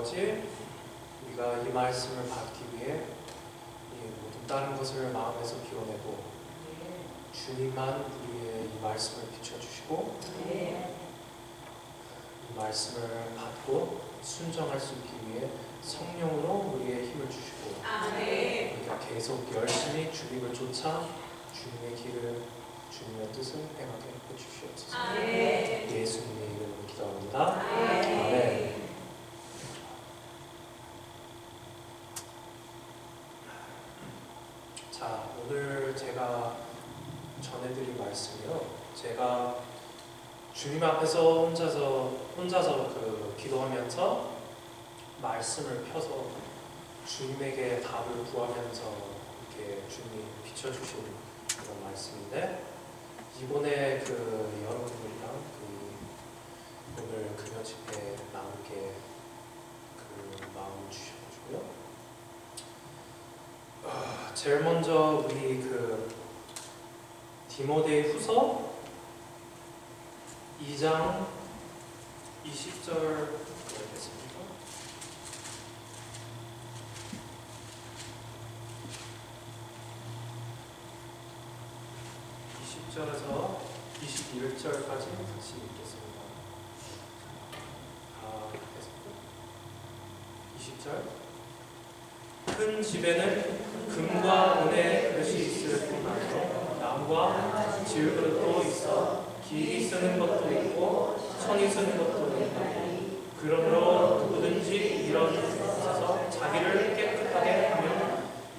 아버지, 우리가 이 말씀을 받기 위해 이 모든 다른 것을 마음에서 비워내고 주님만 우리의 이 말씀을 비춰주시고 이 말씀을 받고 순종할 수 있기 위해 성령으로 우리의 힘을 주시고 우리가 계속 열심히 주님을 쫓아 주님의 길을, 주님의 뜻을 행하게 해주시옵소서. 예수님의 이름으로 기도합니다. 아멘. 자, 오늘 제가 전해드릴 말씀이요, 제가 주님 앞에서 혼자서 기도하면서 말씀을 펴서 주님에게 답을 구하면서 이렇게 주님이 비춰주신 그런 말씀인데, 이번에 여러분들이랑 오늘 금요 집회에 나오게 마음을 주셔가지고요. 제일 먼저 우리 디모데 후서 2장 20절 읽겠습니다. 20절에서 21절까지 같이 읽겠습니다. 20절. 큰 집에는 금과 은의 그릇이 있을 뿐 아니라 나무와 질그릇도 있어 기이 쓰는 것도 있고 천이 쓰는 것도 있고, 그러므로 누구든지 이런 곳에서 자기를 깨끗하게 하며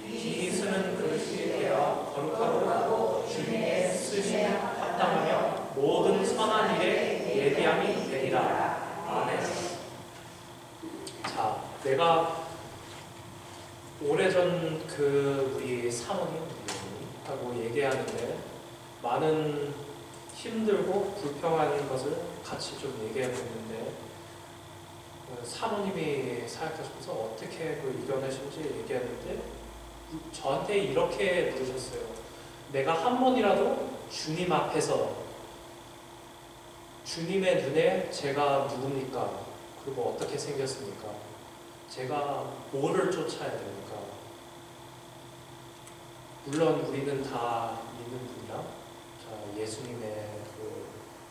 기이 쓰는 그릇이 되어 거룩하고 주님의 쓰심에 합당하며 모든 선한 일에 예비함이 되리라. 아멘. 자, 내가 오래전 우리 사모님하고 얘기하는데 많은 힘들고 불평한 것을 같이 좀 얘기해봤는데, 사모님이 사역하시면서 어떻게 이겨내신지 얘기했는데 저한테 이렇게 물으셨어요. 내가 한 번이라도 주님 앞에서 주님의 눈에 제가 누굽니까? 그리고 어떻게 생겼습니까? 제가 뭐를 쫓아야 됩니까? 물론 우리는 다 믿는 분이라 예수님의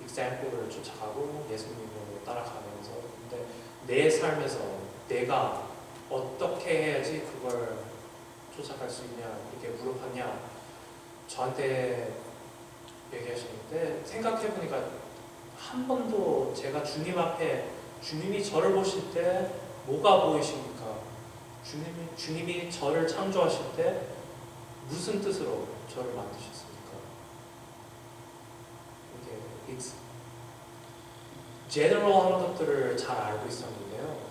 example를 쫓아가고 예수님으로 따라가면서, 근데 내 삶에서 내가 어떻게 해야지 그걸 쫓아갈 수 있냐 이렇게 물어봤냐 저한테 얘기하시는데, 생각해보니까 한 번도 제가 주님 앞에 주님이 저를 보실 때 뭐가 보이십니까? 주님이 저를 창조하실 때 무슨 뜻으로 저를 만드셨습니까? 이렇게 제너럴한 것들을 잘 알고 있었는데요.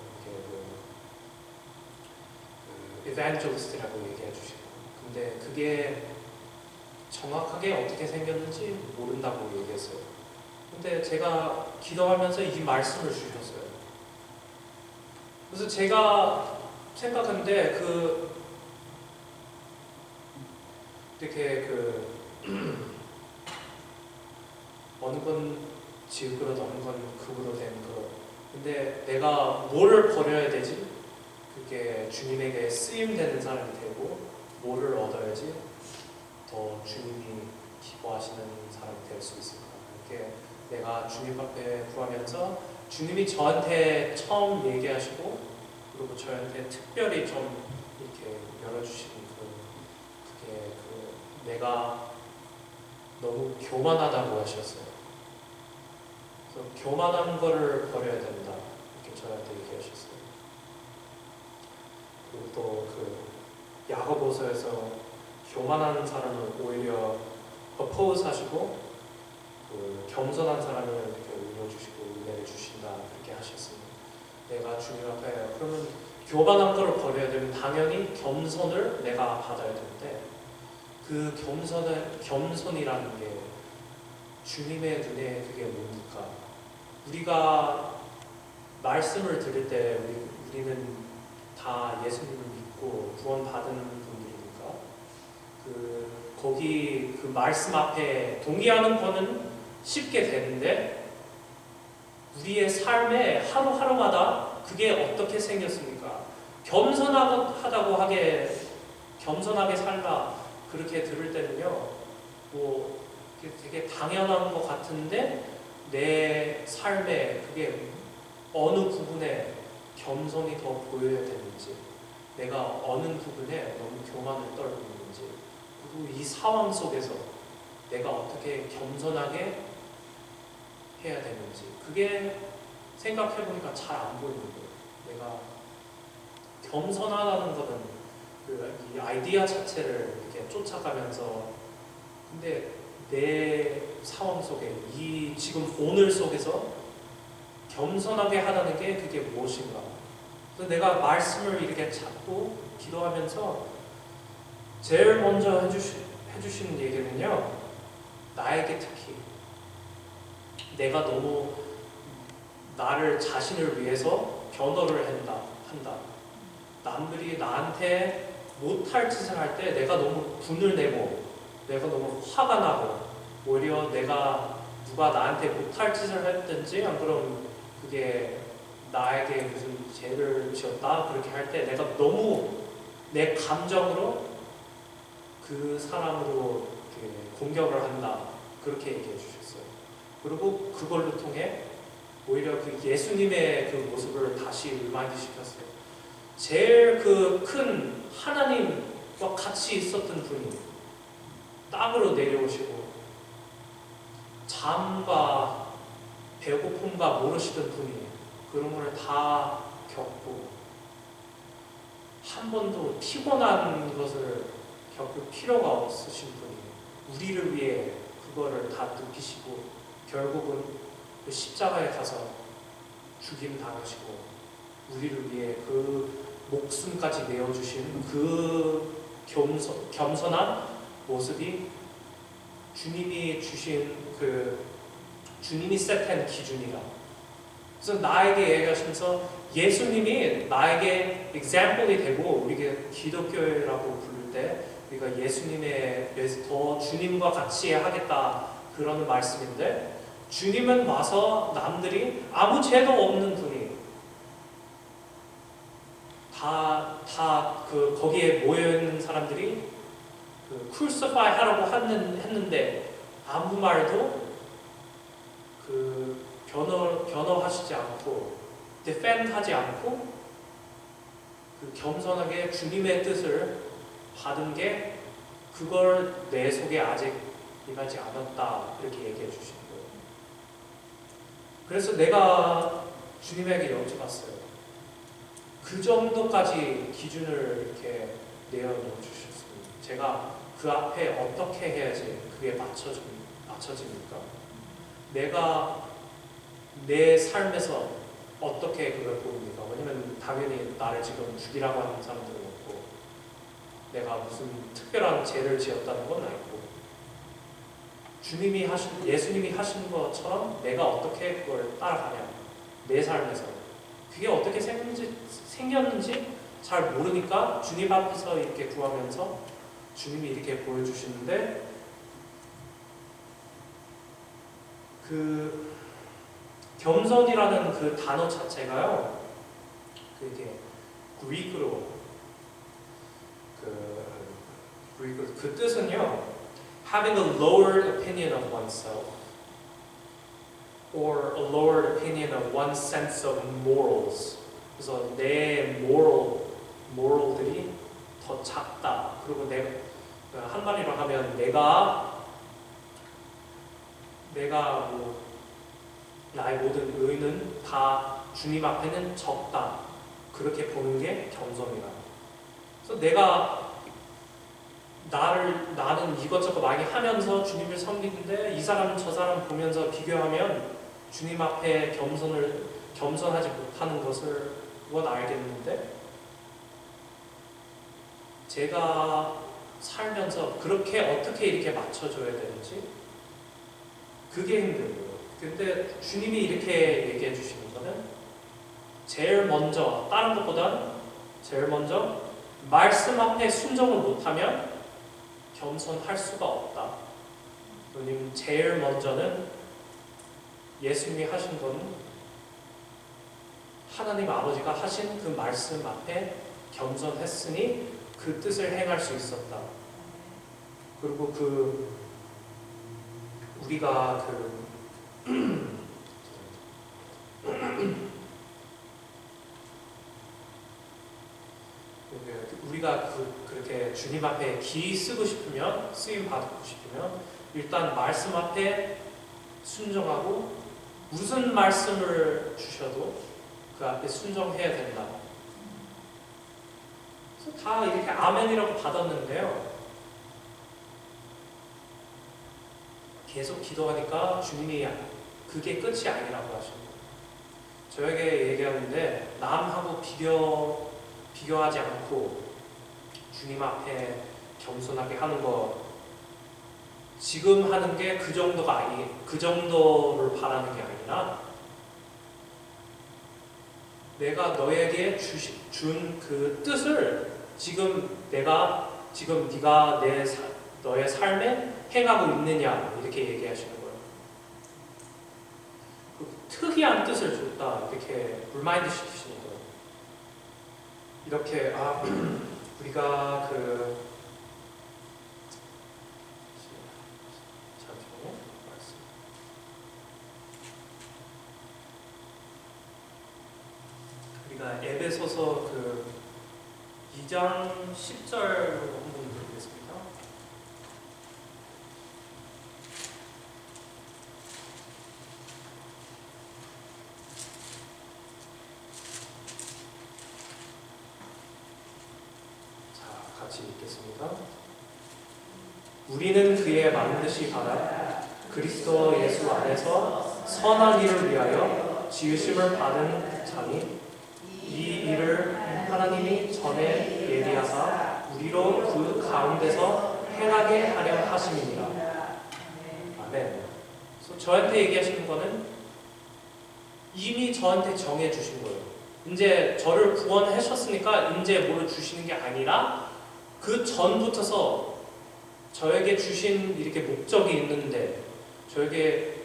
evangelist라고 얘기해 주시고, 근데 그게 정확하게 어떻게 생겼는지 모른다고 얘기했어요. 근데 제가 기도하면서 이 말씀을 주셨어요. 그래서 제가 생각하는데 이렇게 어느 건 질그릇, 어느 건 금으로 된 그릇. 근데 내가 뭐를 버려야 되지? 그게 주님에게 쓰임되는 사람이 되고, 뭐를 얻어야지 더 주님이 기뻐하시는 사람이 될 수 있을까? 이렇게 내가 주님 앞에 구하면서 주님이 저한테 처음 얘기하시고, 그리고 저한테 특별히 좀 이렇게 열어주시는 그게 내가 너무 교만하다고 하셨어요. 그래서 교만한 거를 버려야 된다 이렇게 저한테 얘기하셨어요. 그리고 또 야고보서에서 교만한 사람을 오히려 oppose 하시고 겸손한 사람을 이렇게 올려주시고 은혜를 주신다 그렇게 하셨습니다. 내가 주님 앞에 그러면 교만한 거를 버려야 되면 당연히 겸손을 내가 받아야 되는데, 그 겸손이라는 게 주님의 눈에 그게 뭡니까? 우리가 말씀을 들을 때 우리는 다 예수님을 믿고 구원받은 분들이니까 거기 말씀 앞에 동의하는 거는 쉽게 되는데, 우리의 삶에 하루하루마다 살다. 그게 어떻게 생겼습니까? 겸손하다고 하게 겸손하게 살다 그렇게 들을 때는요, 뭐 되게 당연한 것 같은데 내 삶에 그게 어느 부분에 겸손이 더 보여야 되는지, 내가 어느 부분에 너무 교만을 떨고 있는지, 그리고 이 상황 속에서 내가 어떻게 겸손하게 해야 되는지, 그게 생각해보니까 잘 안 보이는 거예요. 내가 겸손하다는 거는 이 아이디어 자체를 이렇게 쫓아가면서, 근데 내 상황 속에 이 지금 오늘 속에서 겸손하게 하라는 게 그게 무엇인가? 그래서 내가 말씀을 이렇게 잡고 기도하면서 제일 먼저 해주시는 얘기는요, 나에게 특히 내가 너무 나를 자신을 위해서 변호를 한다. 남들이 나한테 못할 짓을 할 때 내가 너무 분을 내고 내가 너무 화가 나고, 오히려 내가 누가 나한테 못할 짓을 했든지 안 그러면 그게 나에게 무슨 죄를 지었다 그렇게 할 때 내가 너무 내 감정으로 그 사람으로 공격을 한다 그렇게 얘기해 주셨어요. 그리고 그걸로 통해 오히려 그 예수님의 그 모습을 다시 리마인드 시켰어요. 제일 그 큰 하나님과 같이 있었던 분이 땅으로 내려오시고 잠과 배고픔과 모르시던 분이 그런 걸 다 겪고 한 번도 피곤한 것을 겪을 필요가 없으신 분이 우리를 위해 그거를 다 느끼시고 결국은 그 십자가에 가서 죽임 당하시고 우리를 위해 그 목숨까지 내어주신 그 겸손한 모습이 주님이 주신 주님이 세트한 기준이라. 그래서 나에게 얘기하시면서 예수님이 나에게 example이 되고, 우리가 기독교라고 부를 때 우리가 예수님에 대해서 더 주님과 같이 하겠다 그러는 말씀인데, 주님은 와서 남들이 아무 죄도 없는 분이 거기에 모여있는 사람들이 crucify 하라고 했는데 아무 말도 변호하시지 않고 defend 하지 않고 겸손하게 주님의 뜻을 받은 게 그걸 내 속에 아직 임하지 않았다 이렇게 얘기해 주신 거예요. 그래서 내가 주님에게 여쭤봤어요. 그 정도까지 기준을 이렇게 내어놓으셨습니다. 제가 그 앞에 어떻게 해야지 그게 맞춰집니까? 내가 내 삶에서 어떻게 그걸 보입니까? 왜냐면 당연히 나를 지금 죽이라고 하는 사람들은 없고 내가 무슨 특별한 죄를 지었다는 건 아니고 예수님이 하신 것처럼 내가 어떻게 그걸 따라가냐, 내 삶에서 그게 어떻게 생겼는지 잘 모르니까 주님 앞에서 이렇게 구하면서 주님이 이렇게 보여주시는데, 그 겸손이라는 그 단어 자체가요, 그게 그리크로 그 뜻은요, having a lowered opinion of oneself or a lowered opinion of one's sense of morals. 그래서 내 moral들이 더 작다. 그리고 내가 한마디로 하면 내가 뭐 나의 모든 의는 다 주님 앞에는 적다. 그렇게 보는 게 겸손이다. 그래서 나는 이것저것 많이 하면서 주님을 섬기는데 이 사람 저 사람 보면서 비교하면 주님 앞에 겸손하지 못하는 것을 그건 알겠는데, 제가 살면서 그렇게 어떻게 이렇게 맞춰줘야 되는지 그게 힘들고요. 근데 주님이 이렇게 얘기해 주시는 거는 제일 먼저, 다른 것보다는 제일 먼저 말씀 앞에 순종을 못하면 겸손할 수가 없다. 왜냐면 제일 먼저는 예수님이 하신 거는 하나님 아버지가 하신 그 말씀 앞에 겸손했으니 그 뜻을 행할 수 있었다. 그리고 우리가 그렇게 주님 앞에 기 쓰고 싶으면, 쓰임 받고 싶으면 일단 말씀 앞에 순종하고 무슨 말씀을 주셔도 그 앞에 순종해야 된다. 그래서 다 이렇게 아멘이라고 받았는데요. 계속 기도하니까 주님이 그게 끝이 아니라고 하시는 거예요. 저에게 얘기하는데 남하고 비교하지 않고 주님 앞에 겸손하게 하는 거, 지금 하는 게 그 정도를 바라는 게 아니라 내가 너에게 준 그 뜻을 지금 네가 너의 삶에 행하고 있느냐, 이렇게 얘기하시는 거예요. 그 특이한 뜻을 줬다, 이렇게 리마인드 시키시는 거예요. 이렇게 우리가 잠시만요. 우리가 에베소서 2장 10절로 한번 읽겠습니다. 자, 같이 읽겠습니다. 우리는 그의 만드시 받아 그리스도 예수 안에서 선한 일을 위하여 지으심을 받은 자니, 이 일을 하나님이 전에 예비하사 우리로 그 가운데서 행하게 하려 하심이니라. 아멘. 그래서 저한테 얘기하시는 거는 이미 저한테 정해 주신 거예요. 이제 저를 구원하셨으니까 이제 뭘 주시는 게 아니라 그 전부터서 저에게 주신 이렇게 목적이 있는데, 저에게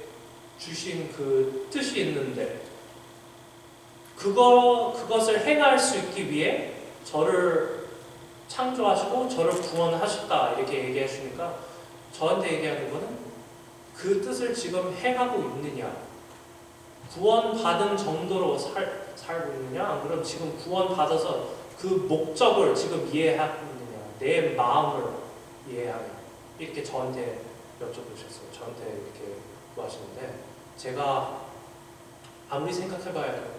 주신 그 뜻이 있는데, 그것을 행할 수 있기 위해 저를 창조하시고 저를 구원하셨다, 이렇게 얘기하시니까 저한테 얘기하는 거는 그 뜻을 지금 행하고 있느냐, 구원받은 정도로 살고 있느냐, 안 그럼 지금 구원받아서 그 목적을 지금 이해하고 있느냐, 내 마음을 이해하느냐, 이렇게 저한테 여쭤보셨어요. 저한테 이렇게 구하시는데, 제가 아무리 생각해봐야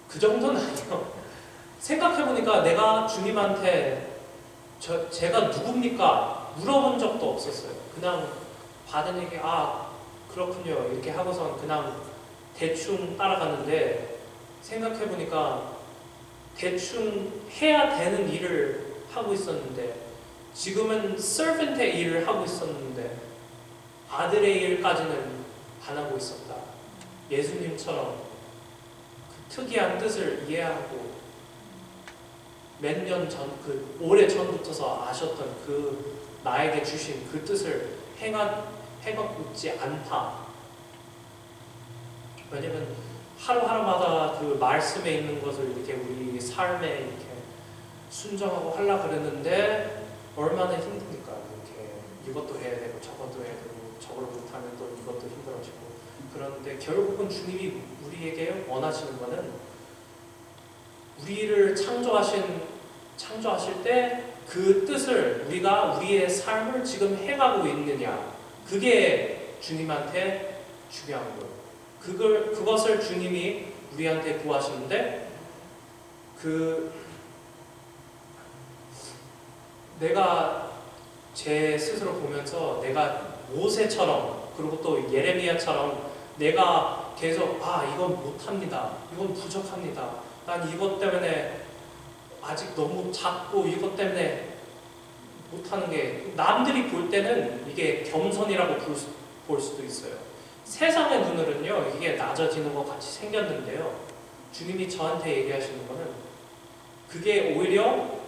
그 정도는 아니에요. 생각해보니까 내가 주님한테 제가 누굽니까? 물어본 적도 없었어요. 그냥 받은 얘기, 그렇군요, 이렇게 하고선 그냥 대충 따라갔는데, 생각해보니까 대충 해야 되는 일을 하고 있었는데, 지금은 서번트의 일을 하고 있었는데 아들의 일까지는 안 하고 있었다. 예수님처럼 그 특이한 뜻을 이해하고 몇 년 전, 오래 전부터서 아셨던 나에게 주신 그 뜻을 행하고 있지 않다. 왜냐면 하루하루마다 그 말씀에 있는 것을 이렇게 우리 삶에 이렇게 순종하고 하려고 그랬는데 얼마나 힘듭니까? 이렇게 이것도 해야 되고 저것도 해야 되고, 저걸 못하면 또 이것도 힘들어지고. 그런데 결국은 주님이 우리에게 원하시는 것은 우리를 창조하실 때 그 뜻을 우리의 삶을 지금 행하고 있느냐, 그게 주님한테 중요한 거예요. 그것을 주님이 우리한테 구하시는데, 내가 제 스스로 보면서 내가 모세처럼, 그리고 또 예레미야처럼 내가 계속 이건 못합니다, 이건 부족합니다, 난 이것 때문에 아직 너무 작고 이것 때문에 못하는 게, 남들이 볼 때는 이게 겸손이라고 볼 수도 있어요. 세상의 눈으로는요, 이게 낮아지는 것 같이 생겼는데요, 주님이 저한테 얘기하시는 거는 그게 오히려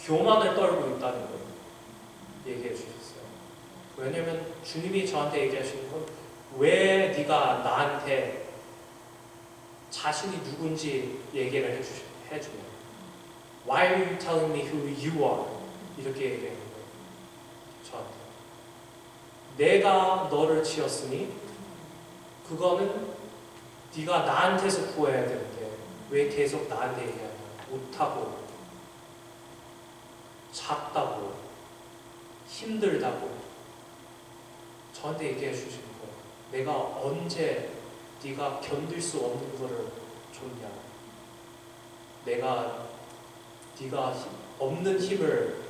교만을 떨고 있다는 걸 얘기해 주셨어요. 왜냐면 주님이 저한테 얘기하시는 건, 왜 네가 나한테 자신이 누군지 얘기를 해주면 Why are you telling me who you are? 이렇게 얘기하는 거예요. 저한테. 내가 너를 지었으니 그거는 네가 나한테서 구해야 되는데 왜 계속 나한테 얘기하냐. 못하고 작다고 힘들다고 저한테 얘기해 주시는 거예요. 내가 언제 네가 견딜 수 없는 거를 줬냐. 네가 없는 힘을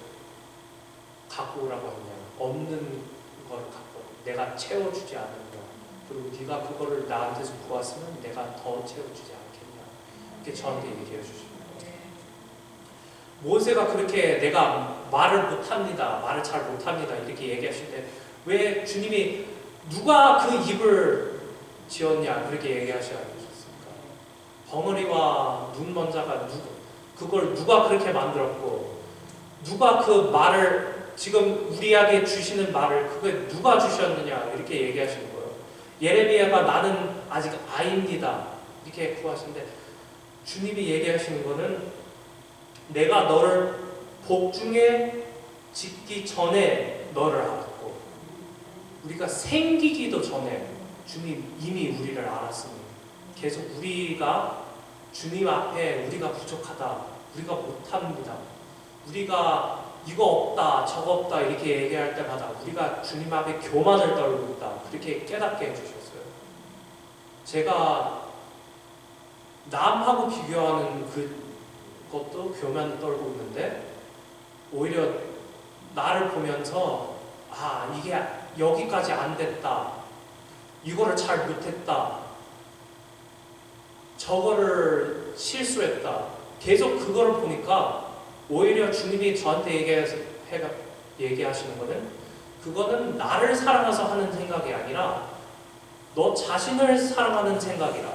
갖고 오라고 했냐. 없는 걸 갖고 내가 채워주지 않았냐. 그리고 네가 그거를 나한테서 구했으면 내가 더 채워주지 않겠냐. 이렇게 저한테 얘기해 주시는 거예요. 모세가 그렇게 내가 말을 못합니다. 말을 잘 못합니다. 이렇게 얘기하실 때 왜 주님이 누가 그 입을 지었냐 그렇게 얘기하셨습니까? 벙어리와 눈먼자가 그걸 누가 그렇게 만들었고 누가 그 말을 지금 우리에게 주시는 말을 그게 누가 주셨느냐 이렇게 얘기하시는 거예요. 예레미야가 나는 아직 아이입니다 이렇게 구하시는데 주님이 얘기하시는 거는 내가 너를 복중에 짓기 전에 너를 알았고 우리가 생기기도 전에 주님 이미 우리를 알았으니 계속 우리가 주님 앞에 우리가 부족하다 우리가 못합니다 우리가 이거 없다 저거 없다 이렇게 얘기할 때마다 우리가 주님 앞에 교만을 떨고 있다 그렇게 깨닫게 해주셨어요. 제가 남하고 비교하는 그것도 교만을 떨고 있는데 오히려 나를 보면서 이게 여기까지 안 됐다 이거를 잘 못했다 저거를 실수했다 계속 그거를 보니까 오히려 주님이 저한테 얘기하시는 거는 그거는 나를 사랑해서 하는 생각이 아니라 너 자신을 사랑하는 생각이라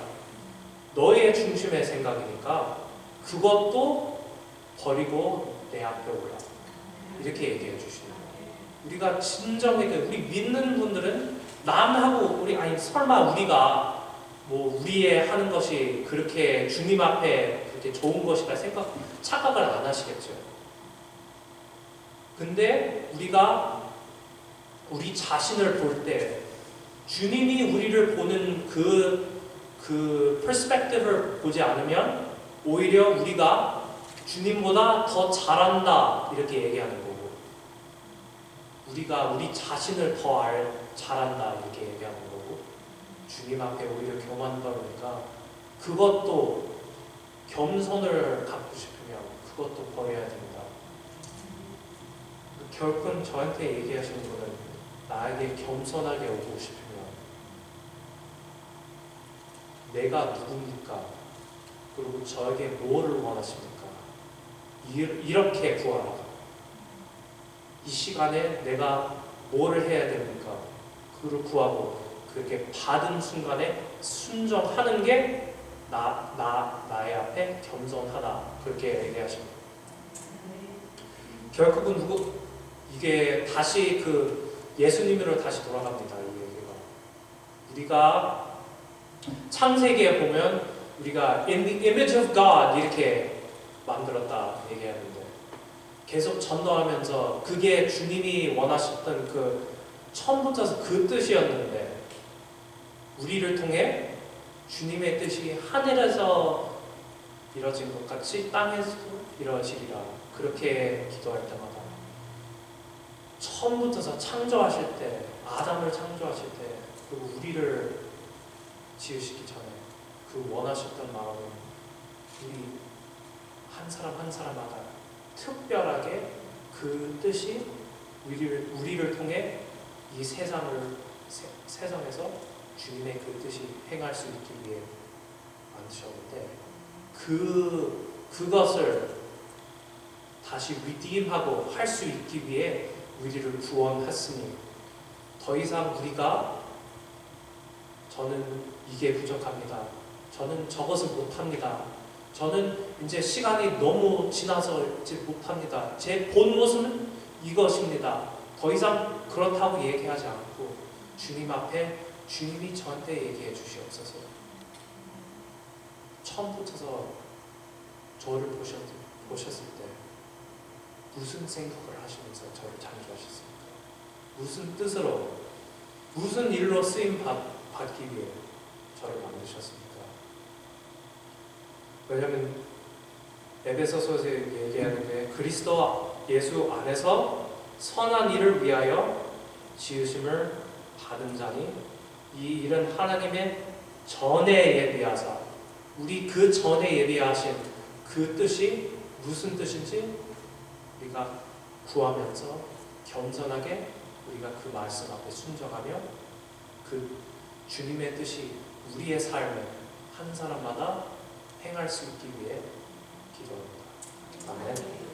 너의 중심의 생각이니까 그것도 버리고 내 앞에 오라 이렇게 얘기해 주시는 거예요. 우리가 진정하게 우리 믿는 분들은 남하고 설마 우리가 뭐 우리의 하는 것이 그렇게 주님 앞에 그렇게 좋은 것이라 착각을 안 하시겠죠. 근데 우리가 우리 자신을 볼 때 주님이 우리를 보는 그 퍼스펙티브를 보지 않으면 오히려 우리가 주님보다 더 잘한다 이렇게 얘기하는 거고 우리가 우리 자신을 더 잘한다 이렇게 얘기하는 거고 주님 앞에 오히려 교만 떨으니까 그것도 겸손을 갖고 싶으면 그것도 버려야 된다. 결국 저한테 얘기하시는 거는 나에게 겸손하게 오고 싶으면 내가 누굽니까? 그리고 저에게 뭐를 원하십니까? 이렇게 구하라. 이 시간에 내가 뭐를 해야 됩니까? 그를 구하고 그렇게 받은 순간에 순종하는 게 나의 앞에 겸손하다. 그렇게 얘기하십니다. 결국은 이게 다시 예수님으로 다시 돌아갑니다. 이 얘기가. 우리가 창세기에 보면 우리가 in the image of God 이렇게 만들었다 얘기하는데 계속 전도하면서 그게 주님이 원하셨던 처음부터 그 뜻이었는데 우리를 통해 주님의 뜻이 하늘에서 이루어진 것 같이 땅에서 이루어지리라 그렇게 기도할 때마다 처음부터 창조하실 때 아담을 창조하실 때 그리고 우리를 지으시기 전에 그 원하셨던 마음은 우리 한 사람 한 사람마다 특별하게 그 뜻이 우리를 통해 이 세상에서 주님의 그 뜻이 행할 수 있기 위해 만드셨는데 그것을 다시 리딤하고 할 수 있기 위해 우리를 구원했으니 더 이상 저는 이게 부족합니다. 저는 저것을 못합니다. 저는 이제 시간이 너무 지나서 이제 못합니다. 제 본 모습은 이것입니다. 더 이상 그렇다고 얘기하지 않고 주님 앞에 주님이 저한테 얘기해 주시옵소서. 처음부터 저를 보셨을 때 무슨 생각을 하시면서 저를 창조하셨습니까? 무슨 뜻으로, 무슨 일로 쓰임 받기 위해 저를 만드셨습니까? 왜냐하면 에베소서에서 얘기하는 게 그리스도 예수 안에서 선한 일을 위하여 지으심을 받은 자니 이 일은 하나님의 전에 예비하사, 우리 그 전에 예비하신 그 뜻이 무슨 뜻인지 우리가 구하면서 겸손하게 우리가 그 말씀 앞에 순종하며 그 주님의 뜻이 우리의 삶에 한 사람마다 행할 수 있기 위해 기도합니다. 아멘.